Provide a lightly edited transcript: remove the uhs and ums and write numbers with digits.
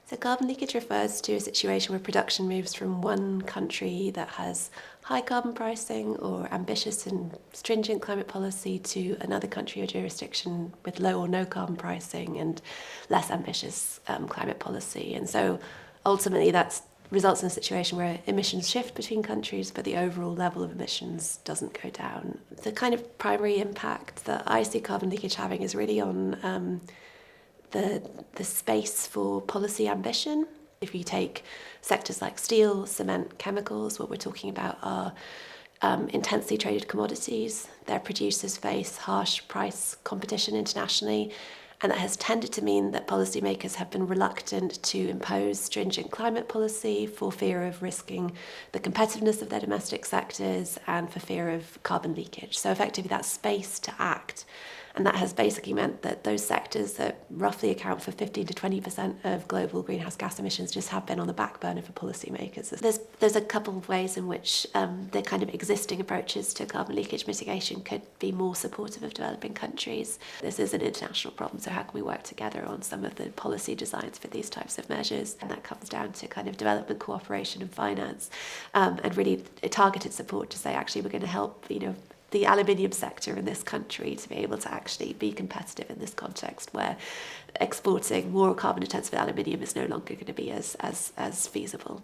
So carbon leakage refers to a situation where production moves from one country that has high carbon pricing or ambitious and stringent climate policy to another country or jurisdiction with low or no carbon pricing and less ambitious climate policy. And so ultimately that results in a situation where emissions shift between countries, but the overall level of emissions doesn't go down. The kind of primary impact that I see carbon leakage having is really on the space for policy ambition. If you take sectors like steel, cement, chemicals, what we're talking about are intensely traded commodities. Their producers face harsh price competition internationally, and that has tended to mean that policymakers have been reluctant to impose stringent climate policy for fear of risking the competitiveness of their domestic sectors and for fear of carbon leakage. So effectively that space to act. And that has basically meant that those sectors that roughly account for 15 to 20% of global greenhouse gas emissions just have been on the back burner for policymakers. There's a couple of ways in which the kind of existing approaches to carbon leakage mitigation could be more supportive of developing countries. This is an international problem, so how can we work together on some of the policy designs for these types of measures? And that comes down to kind of development cooperation and finance, and really targeted support to say, actually, we're going to help, the aluminium sector in this country to be able to actually be competitive in this context where exporting more carbon intensive aluminium is no longer going to be as feasible.